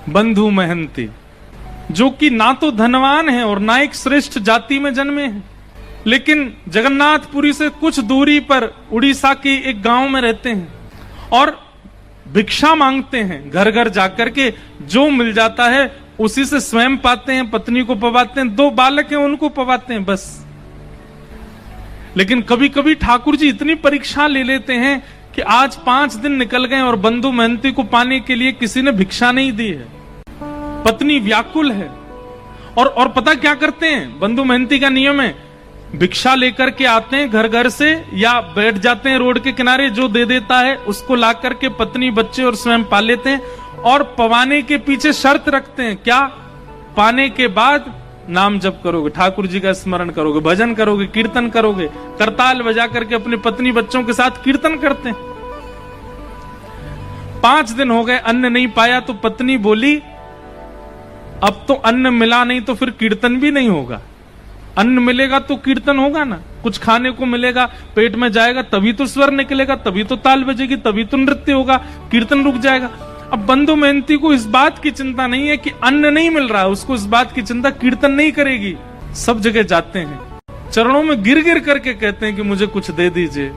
बंधु महंती, जो कि ना तो धनवान है और ना एक श्रेष्ठ जाति में जन्मे हैं, लेकिन जगन्नाथपुरी से कुछ दूरी पर उड़ीसा के एक गांव में रहते हैं और भिक्षा मांगते हैं। घर घर जाकर के जो मिल जाता है उसी से स्वयं पाते हैं, पत्नी को पवाते हैं, 2 बालक हैं उनको पवाते हैं बस। लेकिन कभी कभी ठाकुर जी इतनी परीक्षा ले लेते हैं कि आज 5 दिन निकल गए और बंधु महंती को पाने के लिए किसी ने भिक्षा नहीं दी है। पत्नी व्याकुल है और पता क्या करते हैं, बंधु महंती का नियम है, भिक्षा लेकर के आते हैं घर घर से या बैठ जाते हैं रोड के किनारे, जो दे देता है उसको ला करके पत्नी बच्चे और स्वयं पा लेते हैं और पवाने के पीछे शर्त रखते हैं, क्या? पाने के बाद नाम जप करोगे, ठाकुर जी का स्मरण करोगे, भजन करोगे, कीर्तन करोगे। करताल बजा करके अपनी पत्नी बच्चों के साथ कीर्तन करते हैं। 5 दिन हो गए, अन्न नहीं पाया तो पत्नी बोली, अब तो अन्न मिला नहीं तो फिर कीर्तन भी नहीं होगा। अन्न मिलेगा तो कीर्तन होगा ना, कुछ खाने को मिलेगा, पेट में जाएगा तभी तो स्वर निकलेगा, तभी तो ताल बजेगी, तभी तो नृत्य होगा, कीर्तन रुक जाएगा। अब बंधु महंती को इस बात की चिंता नहीं है कि अन्न नहीं मिल रहा है, उसको इस बात की चिंता कीर्तन नहीं करेगी। सब जगह जाते हैं, चरणों में गिर गिर करके कहते हैं कि मुझे कुछ दे दीजिए,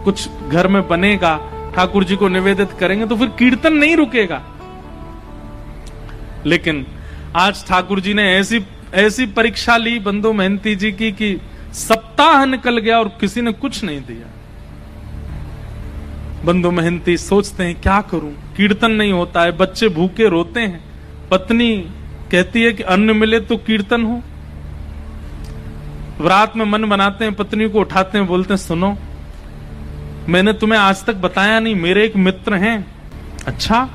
कुछ घर में बनेगा, ठाकुर जी को निवेदित करेंगे तो फिर कीर्तन नहीं रुकेगा। लेकिन आज ठाकुर जी ने ऐसी परीक्षा ली बंधु महंती जी की कि सप्ताह निकल गया और किसी ने कुछ नहीं दिया। बंधु महंती सोचते हैं क्या करूं, कीर्तन नहीं होता है, बच्चे भूखे रोते हैं, पत्नी कहती है कि अन्न मिले तो कीर्तन हो। रात में मन बनाते हैं, पत्नी को उठाते हैं, बोलते हैं सुनो, मैंने तुम्हें आज तक बताया नहीं, मेरे एक मित्र हैं, अच्छा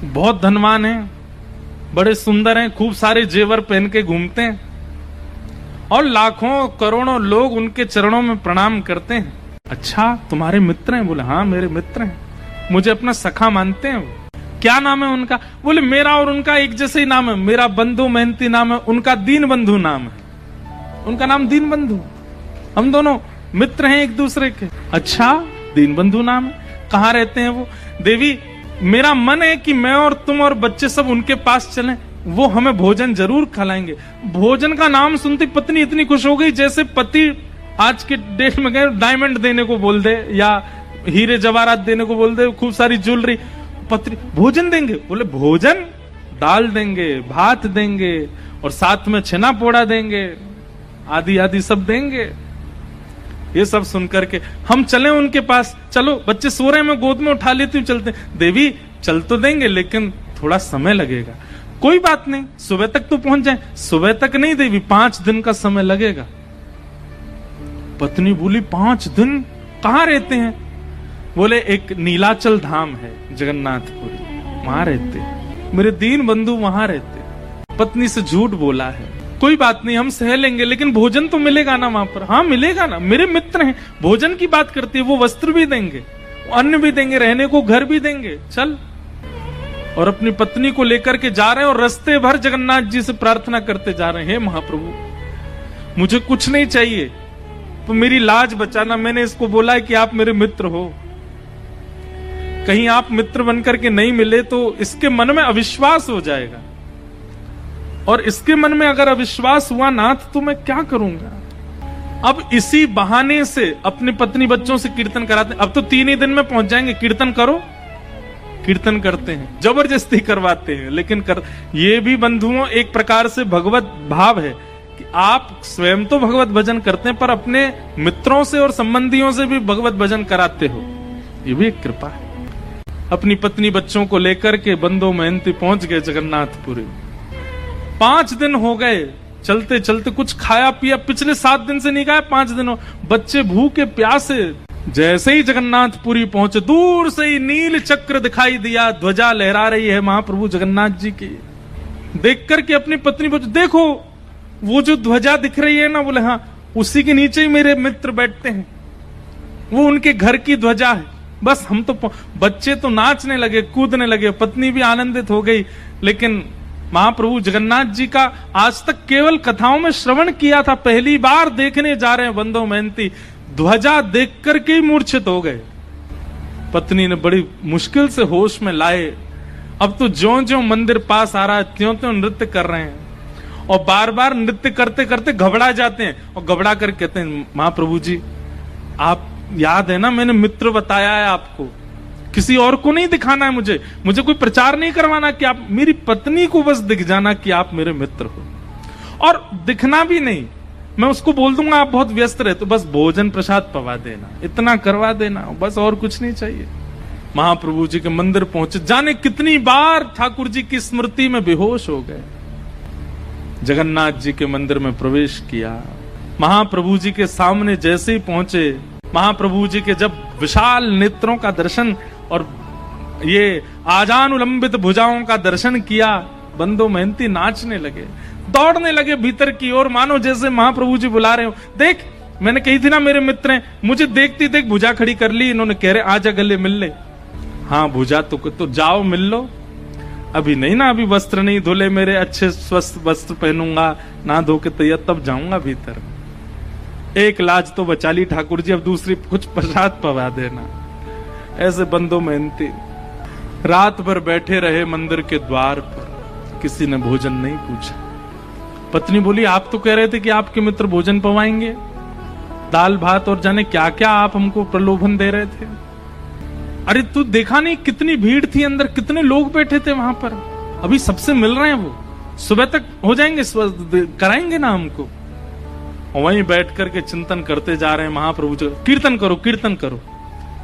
बहुत धनवान हैं, बड़े सुंदर हैं, खूब सारे जेवर पहन के घूमते हैं और लाखों करोड़ों लोग उनके चरणों में प्रणाम करते हैं। अच्छा तुम्हारे मित्र हैं? बोले हाँ मेरे मित्र हैं, मुझे अपना सखा मानते हैं। वो क्या नाम है उनका? बोले मेरा और उनका एक जैसे ही नाम है, मेरा बंधु महंती नाम है, उनका दीन बंधु नाम है, उनका नाम दीन बंधु, हम दोनों मित्र हैं एक दूसरे के। अच्छा दीन बंधु नाम है, कहाँ रहते हैं वो? देवी मेरा मन है कि मैं और तुम और बच्चे सब उनके पास चलें, वो हमें भोजन जरूर खिलाएंगे। भोजन का नाम सुनती पत्नी इतनी खुश हो गई जैसे पति आज के डेट में गए डायमंड देने को बोल दे या हीरे जवाहरात देने को बोल दे, खूब सारी ज्वेलरी। पत्नी भोजन देंगे? बोले भोजन, दाल देंगे, भात देंगे और साथ में छेना पोड़ा देंगे, आदि आदि सब देंगे। ये सब सुनकर के हम चले उनके पास, चलो बच्चे सो रहे हैं, मैं गोद में उठा लेती हूँ, चलते। देवी चल तो देंगे लेकिन थोड़ा समय लगेगा। कोई बात नहीं, सुबह तक तो पहुंच जाए। सुबह तक नहीं देवी, 5 दिन का समय लगेगा। पत्नी बोली 5 दिन? कहाँ रहते हैं? बोले एक नीलाचल धाम है जगन्नाथपुरी, वहां रहते हैं, मेरे दीन बंधु वहां रहते। पत्नी से झूठ बोला है, कोई बात नहीं हम सह लेंगे, लेकिन भोजन तो मिलेगा ना वहां पर? हाँ मिलेगा ना, मेरे मित्र हैं। भोजन की बात करती है, वो वस्त्र भी देंगे, अन्न भी देंगे, रहने को घर भी देंगे, चल। और अपनी पत्नी को लेकर के जा रहे हैं और रास्ते भर जगन्नाथ जी से प्रार्थना करते जा रहे हैं, हे महाप्रभु मुझे कुछ नहीं चाहिए तो मेरी लाज बचाना, मैंने इसको बोला है कि आप मेरे मित्र हो, कहीं आप मित्र बनकर के नहीं मिले तो इसके मन में अविश्वास हो जाएगा, और इसके मन में अगर अविश्वास हुआ ना तो मैं क्या करूंगा। अब इसी बहाने से अपनी पत्नी बच्चों से कीर्तन कराते हैं। अब तो 3 ही दिन में पहुंच जाएंगे, कीर्तन करो। कीर्तन करते हैं, जबरदस्ती करवाते हैं, लेकिन ये भी बंधुओं एक प्रकार से भगवत भाव है कि आप स्वयं तो भगवत भजन करते हैं पर अपने मित्रों से और संबंधियों से भी भगवत भजन कराते हो, ये भी एक कृपा है। अपनी पत्नी बच्चों को लेकर के बंधु महंती पहुंच गए जगन्नाथपुरी। 5 दिन हो गए चलते चलते, कुछ खाया पिया पिछले 7 दिन से नहीं खाया, 5 दिनों बच्चे भूखे प्यासे। जैसे ही जगन्नाथपुरी पहुंचे, दूर से ही नील चक्र दिखाई दिया, ध्वजा लहरा रही है महाप्रभु जगन्नाथ जी की। देख करके अपनी पत्नी पूछे, देखो वो जो ध्वजा दिख रही है ना? बोले हाँ, उसी के नीचे ही मेरे मित्र बैठते हैं, वो उनके घर की ध्वजा है। बस हम तो बच्चे तो नाचने लगे, कूदने लगे, पत्नी भी आनंदित हो गई। लेकिन महाप्रभु जगन्नाथ जी का आज तक केवल कथाओं में श्रवण किया था, पहली बार देखने जा रहे हैं बंधु महंती। ध्वजा देख करके ही मूर्छित हो गए। पत्नी ने बड़ी मुश्किल से होश में लाए अब तो ज्यों ज्यों मंदिर पास आ रहा है त्यों त्यों नृत्य कर रहे हैं, और बार बार नृत्य करते करते घबरा जाते हैं और घबरा कर कहते हैं महाप्रभु जी आप याद है ना, मैंने मित्र बताया है आपको, किसी और को नहीं दिखाना है, मुझे कोई प्रचार नहीं करवाना कि आप मेरी पत्नी को बस दिख जाना कि आप मेरे मित्र हो, और दिखना भी नहीं, मैं उसको बोल दूंगा आप बहुत व्यस्त रहे तो बस भोजन प्रसाद पवा देना, इतना करवा देना, बस और कुछ नहीं चाहिए। महाप्रभु जी के मंदिर पहुंचे, जाने कितनी बार ठाकुर जी की स्मृति में बेहोश हो गए। जगन्नाथ जी के मंदिर में प्रवेश किया, महाप्रभु जी के सामने जैसे ही पहुंचे, महाप्रभु जी के जब विशाल नेत्रों का दर्शन और ये आजानुलंबित भुजाओं का दर्शन किया, बंदो मेहनती नाचने लगे, दौड़ने लगे भीतर की ओर, मानो जैसे महाप्रभु जी बुला रहे हो। देख मैंने कही थी ना मेरे मित्र हैं, मुझे देखती देख भुजा खड़ी कर ली इन्होंने, कह रहे आजा गले मिल ले। हाँ भुजा तो जाओ मिल लो, अभी नहीं ना, अभी वस्त्र नहीं धुले मेरे, अच्छे स्वस्थ वस्त्र पहनूंगा, ना धो के तैयार तब जाऊंगा भीतर। एक लाज तो बचा ली ठाकुर जी, अब दूसरी कुछ प्रसाद पवा देना। ऐसे बंदो मेहनती रात भर बैठे रहे मंदिर के द्वार पर, किसी ने भोजन नहीं पूछा। पत्नी बोली आप तो कह रहे थे कि आपके मित्र भोजन पवाएंगे, दाल भात और जाने क्या क्या आप हमको प्रलोभन दे रहे थे। अरे तू देखा नहीं कितनी भीड़ थी अंदर, कितने लोग बैठे थे वहां पर, अभी सबसे मिल रहे हैं, वो सुबह तक हो जाएंगे, कराएंगे ना हमको। और वहीं बैठ करके चिंतन करते जा रहे हैं महाप्रभु जी, कीर्तन करो कीर्तन करो,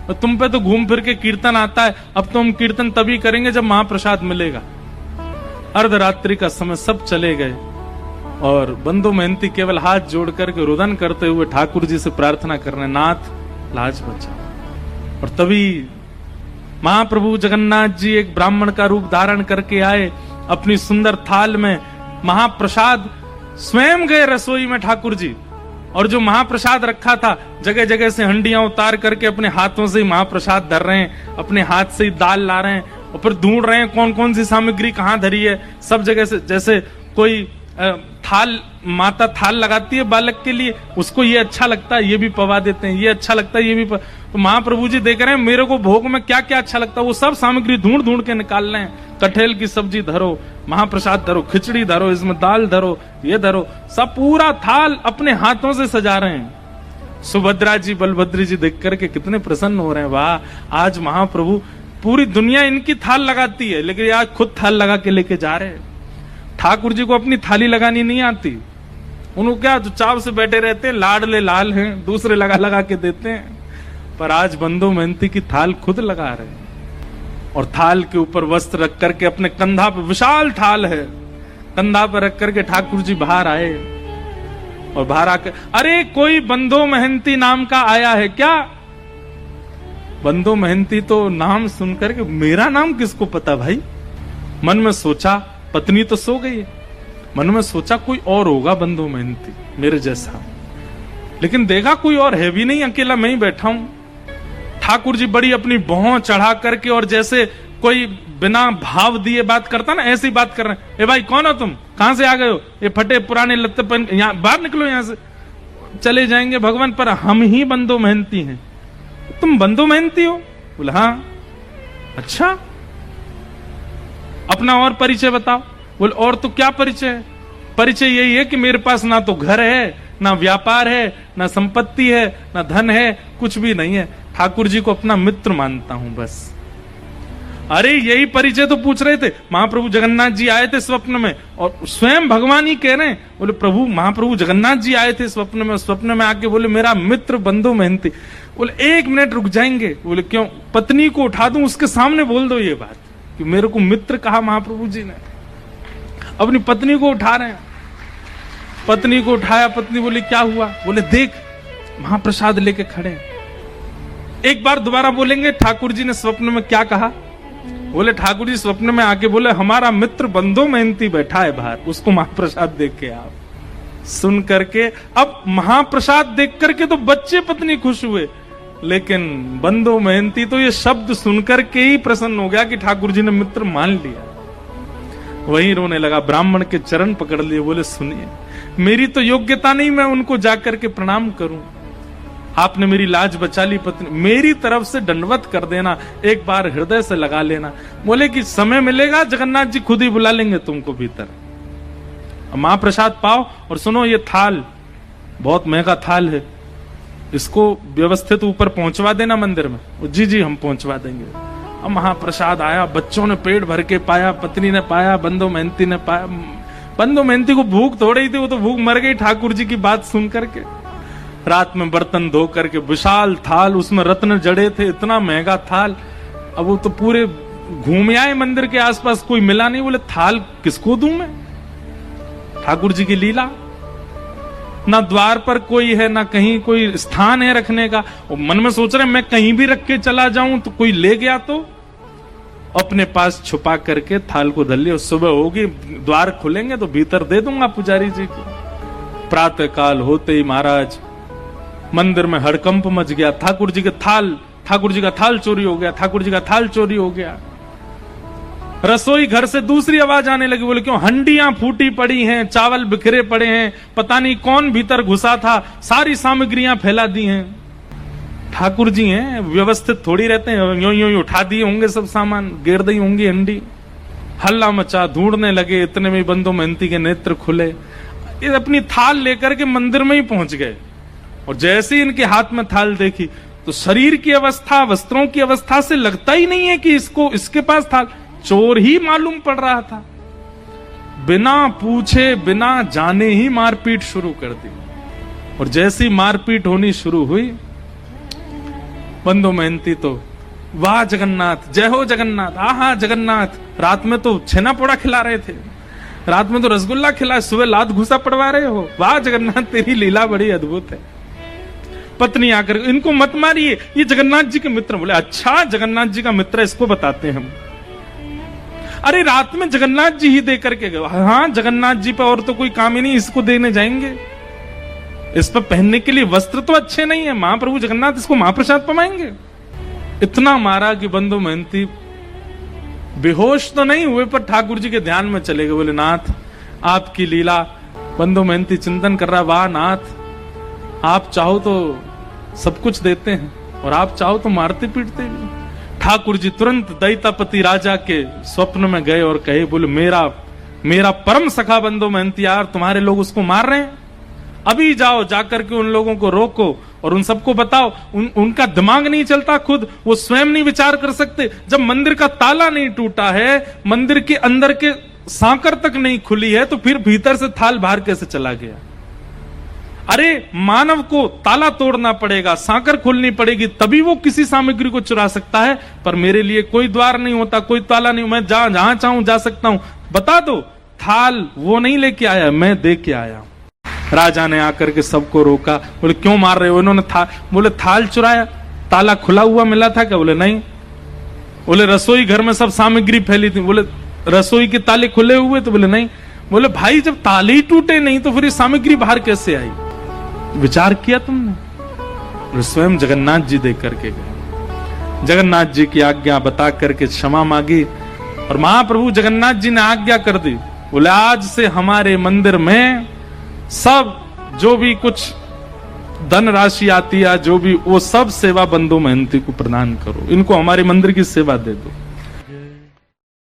और तुम पे तो घूम फिर के कीर्तन आता है, अब तो हम कीर्तन तभी करेंगे जब महाप्रसाद मिलेगा। अर्धरात्रि का समय सब चले गए और बंदो मेहनती केवल हाथ जोड़ करके रुदन करते हुए ठाकुर जी से प्रार्थना कर रहे, नाथ लाज बचा। और तभी महाप्रभु जगन्नाथ जी एक ब्राह्मण का रूप धारण करके आए, अपनी सुंदर थाल में महाप्रसाद स्वयं गए रसोई में ठाकुर जी, और जो महाप्रसाद रखा था जगह जगह से हंडियां उतार करके अपने हाथों से ही महाप्रसाद धर रहे हैं, अपने हाथ से ही दाल ला रहे हैं, और फिर ढूंढ रहे हैं कौन कौन सी सामग्री कहां धरी है। सब जगह से, जैसे कोई थाल, माता थाल लगाती है बालक के लिए, उसको ये अच्छा लगता है ये भी पवा देते हैं, ये अच्छा लगता है ये भी तो महाप्रभु जी देख रहे हैं मेरे को भोग में क्या क्या अच्छा लगता है, वो सब सामग्री ढूंढ ढूंढ के निकाल रहे हैं। कटहल की सब्जी धरो, महाप्रसाद धरो, खिचड़ी धरो, इसमें दाल धरो, ये धरो, सब पूरा थाल अपने हाथों से सजा रहे हैं। सुभद्रा जी बलभद्र जी देख करके कितने प्रसन्न हो रहे हैं, वाह आज महाप्रभु, पूरी दुनिया इनकी थाल लगाती है लेकिन आज खुद थाल लगा के लेके जा रहे हैं। ठाकुर जी को अपनी थाली लगानी नहीं आती, उनको क्या चुपचाप से बैठे रहते हैं, लाडले लाल हैं, दूसरे लगा लगा के देते हैं, पर आज बंदो मेहनती की थाल खुद लगा रहे हैं। और थाल के ऊपर वस्त्र रख करके अपने कंधा पे, विशाल थाल है, कंधा पर रख करके ठाकुर जी बाहर आए, और बाहर आकर अरे कोई बंदो मेहनती नाम का आया है क्या? बंदो मेहनती तो नाम सुनकर के मेरा नाम किसको पता भाई। मन में सोचा, पत्नी तो सो गई है, मन में सोचा कोई और होगा बंदो मेहनती मेरे जैसा, लेकिन देखा कोई और है भी नहीं, अकेला मैं ही बैठा हूं। ठाकुर जी बड़ी अपनी भौं चढ़ा करके, और जैसे कोई बिना भाव दिए बात करता ना, ऐसी बात कर रहे हैं, ए भाई कौन हो तुम, कहां से आ गए हो, ये फटे पुराने लत्ते पहन, यहाँ बाहर निकलो, यहां से चले जाएंगे भगवान, पर हम ही बंदो मेहनती हैं। तुम बंदो मेहनती हो? बोला हाँ। अच्छा अपना और परिचय बताओ। बोल और तो क्या परिचय है, परिचय यही है कि मेरे पास ना तो घर है, ना व्यापार है, ना संपत्ति है, ना धन है, कुछ भी नहीं है, ठाकुर जी को अपना मित्र मानता हूं बस। अरे यही परिचय तो पूछ रहे थे, महाप्रभु जगन्नाथ जी आए थे स्वप्न में, और स्वयं भगवान ही कह रहे हैं, बोले प्रभु महाप्रभु जगन्नाथ जी आए थे स्वप्न में, स्वप्न में आके बोले मेरा मित्र बंदो मेहनती। बोले एक मिनट रुक जाएंगे? बोले क्यों? पत्नी को उठा दूं उसके सामने बोल दो ये बात कि मेरे को मित्र कहा महाप्रभु जी ने। अपनी पत्नी को उठा रहे हैं, पत्नी को उठाया, पत्नी बोली क्या हुआ? बोले देख महाप्रसाद लेके खड़े हैं। एक बार दोबारा बोलेंगे ठाकुर जी ने स्वप्न में क्या कहा? बोले ठाकुर जी स्वप्न में आके बोले हमारा मित्र बंदो मेहनती बैठा है बाहर, उसको महाप्रसाद देख के आप। सुन करके अब महाप्रसाद देख करके तो बच्चे पत्नी खुश हुए, लेकिन बंदो मेहनती तो ये शब्द सुनकर के ही प्रसन्न हो गया कि ठाकुर जी ने मित्र मान लिया। वहीं रोने लगा, ब्राह्मण के चरण पकड़ लिए, बोले सुनिए मेरी तो योग्यता नहीं मैं उनको जाकर के प्रणाम करूं, आपने मेरी लाज बचा ली पत्नी, मेरी तरफ से दंडवत कर देना, एक बार हृदय से लगा लेना। बोले कि समय मिलेगा जगन्नाथ जी खुद ही बुला लेंगे तुमको भीतर, महाप्रसाद पाओ। और सुनो, ये थाल बहुत महंगा थाल है, इसको व्यवस्थित ऊपर पहुंचवा देना मंदिर में। जी जी हम पहुंचवा देंगे। अब महाप्रसाद आया, बच्चों ने पेट भर के पाया, पत्नी ने पाया, बंधु मेहनती ने पाया। बंधु मेहनती को भूख थोड़ी ही थी, वो तो भूख मर गई ठाकुर जी की बात सुन करके। रात में बर्तन धो करके विशाल थाल, उसमें रत्न जड़े थे, इतना महंगा थाल। अब वो तो पूरे घूम आए मंदिर के आसपास, कोई मिला नहीं। बोले थाल किसको दूं मैं? ठाकुर जी की लीला, ना द्वार पर कोई है, ना कहीं कोई स्थान है रखने का। और मन में सोच रहे मैं कहीं भी रख के चला जाऊं तो कोई ले गया तो, अपने पास छुपा करके थाल को धर लिया। सुबह होगी, द्वार खुलेंगे तो भीतर दे दूंगा पुजारी जी को। प्रातः काल होते ही महाराज मंदिर में हड़कंप मच गया। ठाकुर जी का थाल चोरी हो गया, ठाकुर जी का थाल चोरी हो गया। रसोई घर से दूसरी आवाज आने लगी। बोले क्यों? हंडियां फूटी पड़ी हैं, चावल बिखरे पड़े हैं, पता नहीं कौन भीतर घुसा था, सारी सामग्रियां फैला दी हैं। ठाकुर जी हैं, व्यवस्थित थोड़ी रहते हैं, यूं यूं उठा दिए होंगे सब सामान, गिर दी होंगी हंडी। हल्ला मचा, ढूंढने लगे, इतने में बंधु मेहनती के नेत्र खुले। ये अपनी थाल लेकर के मंदिर में ही पहुंच गए। और जैसे ही इनके हाथ में थाल देखी तो शरीर की अवस्था, वस्त्रों की अवस्था से लगता ही नहीं है कि इसके पास थाल। चोर ही मालूम पड़ रहा था। बिना पूछे बिना जाने ही मारपीट शुरू कर दी। और जैसी मारपीट होनी शुरू हुई, बंधु मेहनती तो वाह जगन्नाथ, जय हो जगन्नाथ, आहा जगन्नाथ। रात में तो छेना पोड़ा खिला रहे थे, रात में तो रसगुल्ला खिला, सुबह लात घुसा पड़वा रहे हो, वाह जगन्नाथ तेरी लीला बड़ी अद्भुत है। पत्नी आकर इनको मत मारिए, ये जगन्नाथ जी के मित्र। बोले अच्छा जगन्नाथ जी का मित्र, इसको बताते हैं हम। अरे रात में जगन्नाथ जी ही दे करके गए। हाँ जगन्नाथ जी पे और तो कोई काम ही नहीं, इसको देने जाएंगे। इस पर पहनने के लिए वस्त्र तो अच्छे नहीं है, महाप्रभु जगन्नाथ इसको महाप्रसाद पमाएंगे। इतना मारा कि बंधु मेहनती बेहोश तो नहीं हुए, पर ठाकुर जी के ध्यान में चले गए। बोले नाथ आपकी लीला। बंधु मेहनती चिंतन कर रहा, वाह नाथ आप चाहो तो सब कुछ देते हैं और आप चाहो तो मारते पीटते भी। ठाकुर जी तुरंत दैतापति राजा के स्वप्न में गए और कहे, बोले मेरा परम सखा बंधु मेहनती यार, तुम्हारे लोग उसको मार रहे हैं, अभी जाओ जाकर के उन लोगों को रोको और उन सबको बताओ। उनका दिमाग नहीं चलता, खुद वो स्वयं नहीं विचार कर सकते। जब मंदिर का ताला नहीं टूटा है, मंदिर के अंदर के सांकर तक नहीं खुली है, तो फिर भीतर से थाल बाहर कैसे चला गया? अरे मानव को ताला तोड़ना पड़ेगा, सांकर खोलनी पड़ेगी, तभी वो किसी सामग्री को चुरा सकता है। पर मेरे लिए कोई द्वार नहीं होता, कोई ताला नहीं, मैं जहां चाहूं जा सकता हूं। बता दो, थाल वो नहीं लेके आया, मैं दे के आया। राजा ने आकर के सबको रोका। बोले क्यों मार रहे हो? इन्होंने बोले थाल चुराया, ताला खुला हुआ मिला था क्या? बोले नहीं। बोले रसोई घर में सब सामग्री फैली थी। बोले रसोई के ताले खुले हुए? तो बोले नहीं। बोले भाई जब ताले ही टूटे नहीं तो फिर ये सामग्री बाहर कैसे आई? विचार किया तुमने? स्वयं जगन्नाथ जी देख करके गए, जगन्नाथ जी की आज्ञा बता करके क्षमा मांगी और महाप्रभु जगन्नाथ जी ने आज्ञा कर दी। बोले आज से हमारे मंदिर में सब जो भी कुछ धन राशि आती है, जो भी, वो सब सेवा बंधु मेहनती को प्रदान करो, इनको हमारे मंदिर की सेवा दे दो।